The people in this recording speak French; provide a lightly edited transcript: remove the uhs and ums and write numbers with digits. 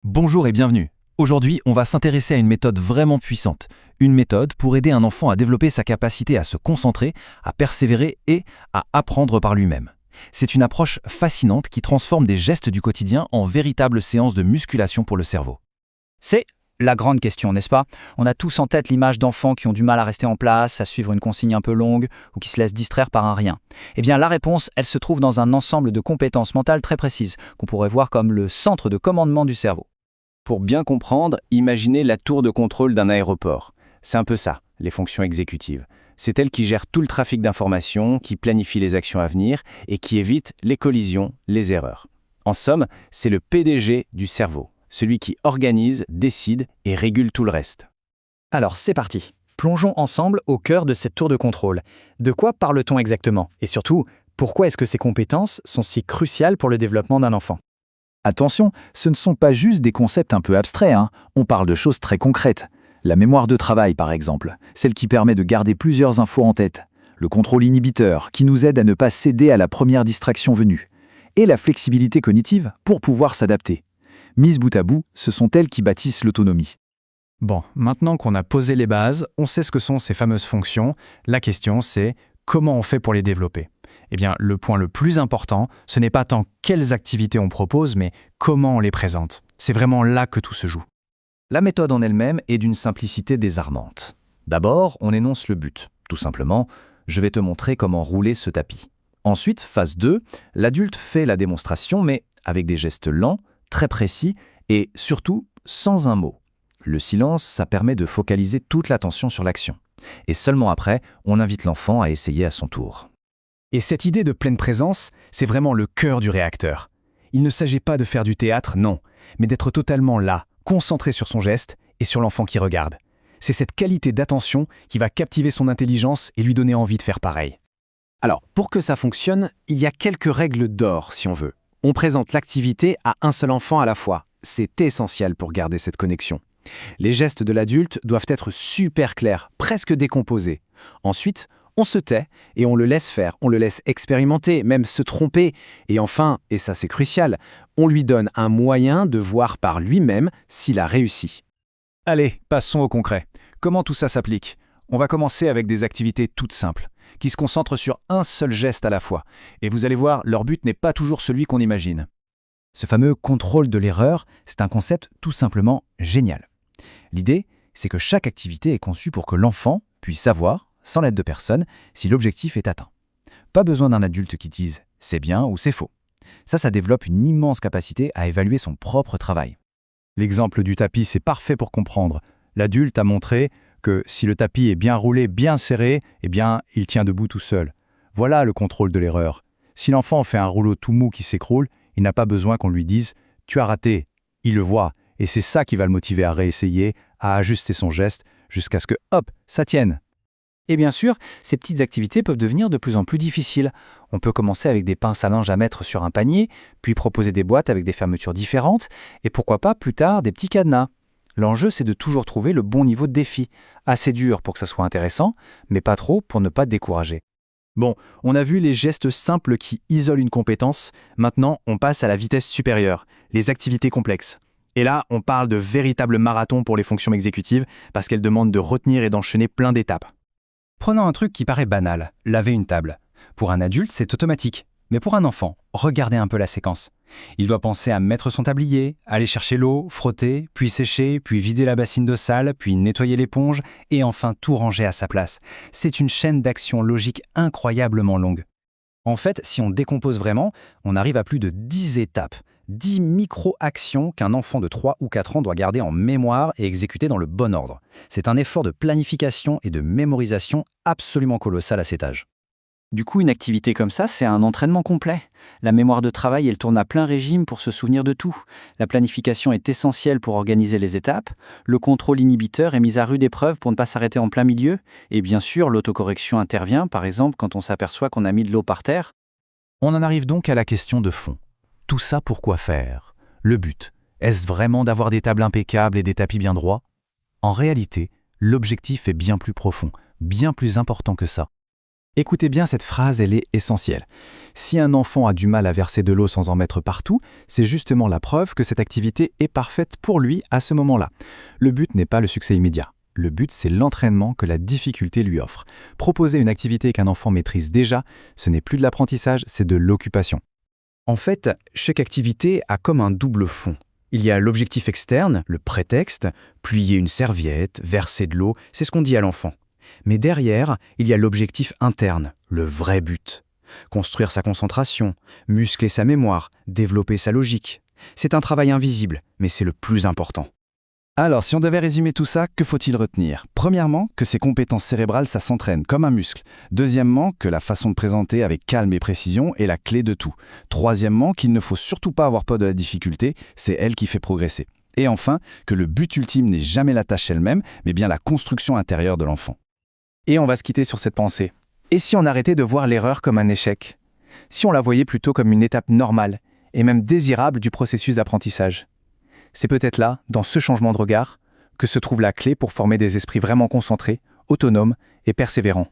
Bonjour et bienvenue. Aujourd'hui, on va s'intéresser à une méthode vraiment puissante. Une méthode pour aider un enfant à développer sa capacité à se concentrer, à persévérer et à apprendre par lui-même. C'est une approche fascinante qui transforme des gestes du quotidien en véritables séances de musculation pour le cerveau. C'est la grande question, n'est-ce pas? On a tous en tête l'image d'enfants qui ont du mal à rester en place, à suivre une consigne un peu longue ou qui se laissent distraire par un rien. Eh bien, la réponse, elle se trouve dans un ensemble de compétences mentales très précises, qu'on pourrait voir comme le centre de commandement du cerveau. Pour bien comprendre, imaginez la tour de contrôle d'un aéroport. C'est un peu ça, les fonctions exécutives. C'est elle qui gère tout le trafic d'informations, qui planifie les actions à venir et qui évite les collisions, les erreurs. En somme, c'est le PDG du cerveau, celui qui organise, décide et régule tout le reste. Alors, c'est parti. Plongeons ensemble au cœur de cette tour de contrôle. De quoi parle-t-on exactement? Et surtout, pourquoi est-ce que ces compétences sont si cruciales pour le développement d'un enfant? Attention, ce ne sont pas juste des concepts un peu abstraits, on parle de choses très concrètes. La mémoire de travail, par exemple, celle qui permet de garder plusieurs infos en tête. Le contrôle inhibiteur, qui nous aide à ne pas céder à la première distraction venue. Et la flexibilité cognitive, pour pouvoir s'adapter. Mises bout à bout, ce sont elles qui bâtissent l'autonomie. Bon, maintenant qu'on a posé les bases, on sait ce que sont ces fameuses fonctions. La question, c'est comment on fait pour les développer? Eh bien, le point le plus important, ce n'est pas tant quelles activités on propose, mais comment on les présente. C'est vraiment là que tout se joue. La méthode en elle-même est d'une simplicité désarmante. D'abord, on énonce le but. Tout simplement, je vais te montrer comment rouler ce tapis. Ensuite, phase 2, l'adulte fait la démonstration, mais avec des gestes lents, très précis et surtout sans un mot. Le silence, ça permet de focaliser toute l'attention sur l'action. Et seulement après, on invite l'enfant à essayer à son tour. Et cette idée de pleine présence, c'est vraiment le cœur du réacteur. Il ne s'agit pas de faire du théâtre, non, mais d'être totalement là, concentré sur son geste et sur l'enfant qui regarde. C'est cette qualité d'attention qui va captiver son intelligence et lui donner envie de faire pareil. Alors, pour que ça fonctionne, il y a quelques règles d'or, si on veut. On présente l'activité à un seul enfant à la fois. C'est essentiel pour garder cette connexion. Les gestes de l'adulte doivent être super clairs, presque décomposés. Ensuite, on se tait et on le laisse faire, on le laisse expérimenter, même se tromper. Et enfin, et ça c'est crucial, on lui donne un moyen de voir par lui-même s'il a réussi. Allez, passons au concret. Comment tout ça s'applique? On va commencer avec des activités toutes simples, qui se concentrent sur un seul geste à la fois. Et vous allez voir, leur but n'est pas toujours celui qu'on imagine. Ce fameux contrôle de l'erreur, c'est un concept tout simplement génial. L'idée, c'est que chaque activité est conçue pour que l'enfant puisse savoir, sans l'aide de personne, si l'objectif est atteint. Pas besoin d'un adulte qui dise « c'est bien » ou « c'est faux ». Ça développe une immense capacité à évaluer son propre travail. L'exemple du tapis, c'est parfait pour comprendre. L'adulte a montré que si le tapis est bien roulé, bien serré, eh bien, il tient debout tout seul. Voilà le contrôle de l'erreur. Si l'enfant fait un rouleau tout mou qui s'écroule, il n'a pas besoin qu'on lui dise « tu as raté ». Il le voit, et c'est ça qui va le motiver à réessayer, à ajuster son geste, jusqu'à ce que, hop, ça tienne. Et bien sûr, ces petites activités peuvent devenir de plus en plus difficiles. On peut commencer avec des pinces à linge à mettre sur un panier, puis proposer des boîtes avec des fermetures différentes, et pourquoi pas plus tard des petits cadenas. L'enjeu, c'est de toujours trouver le bon niveau de défi, assez dur pour que ça soit intéressant, mais pas trop pour ne pas décourager. Bon, on a vu les gestes simples qui isolent une compétence. Maintenant, on passe à la vitesse supérieure, les activités complexes. Et là, on parle de véritables marathons pour les fonctions exécutives, parce qu'elles demandent de retenir et d'enchaîner plein d'étapes. Prenons un truc qui paraît banal, laver une table. Pour un adulte, c'est automatique. Mais pour un enfant, regardez un peu la séquence. Il doit penser à mettre son tablier, aller chercher l'eau, frotter, puis sécher, puis vider la bassine de sale, puis nettoyer l'éponge, et enfin tout ranger à sa place. C'est une chaîne d'actions logiques incroyablement longue. En fait, si on décompose vraiment, on arrive à plus de 10 étapes. 10 micro-actions qu'un enfant de 3 ou 4 ans doit garder en mémoire et exécuter dans le bon ordre. C'est un effort de planification et de mémorisation absolument colossal à cet âge. Du coup, une activité comme ça, c'est un entraînement complet. La mémoire de travail, elle tourne à plein régime pour se souvenir de tout. La planification est essentielle pour organiser les étapes. Le contrôle inhibiteur est mis à rude épreuve pour ne pas s'arrêter en plein milieu. Et bien sûr, l'autocorrection intervient, par exemple, quand on s'aperçoit qu'on a mis de l'eau par terre. On en arrive donc à la question de fond. Tout ça pour quoi faire? Le but, est-ce vraiment d'avoir des tables impeccables et des tapis bien droits? En réalité, l'objectif est bien plus profond, bien plus important que ça. Écoutez bien cette phrase, elle est essentielle. Si un enfant a du mal à verser de l'eau sans en mettre partout, c'est justement la preuve que cette activité est parfaite pour lui à ce moment-là. Le but n'est pas le succès immédiat. Le but, c'est l'entraînement que la difficulté lui offre. Proposer une activité qu'un enfant maîtrise déjà, ce n'est plus de l'apprentissage, c'est de l'occupation. En fait, chaque activité a comme un double fond. Il y a l'objectif externe, le prétexte, plier une serviette, verser de l'eau, c'est ce qu'on dit à l'enfant. Mais derrière, il y a l'objectif interne, le vrai but. Construire sa concentration, muscler sa mémoire, développer sa logique. C'est un travail invisible, mais c'est le plus important. Alors, si on devait résumer tout ça, que faut-il retenir? Premièrement, que ces compétences cérébrales, ça s'entraîne comme un muscle. Deuxièmement, que la façon de présenter avec calme et précision est la clé de tout. Troisièmement, qu'il ne faut surtout pas avoir peur de la difficulté, c'est elle qui fait progresser. Et enfin, que le but ultime n'est jamais la tâche elle-même, mais bien la construction intérieure de l'enfant. Et on va se quitter sur cette pensée. Et si on arrêtait de voir l'erreur comme un échec? Si on la voyait plutôt comme une étape normale, et même désirable du processus d'apprentissage? C'est peut-être là, dans ce changement de regard, que se trouve la clé pour former des esprits vraiment concentrés, autonomes et persévérants.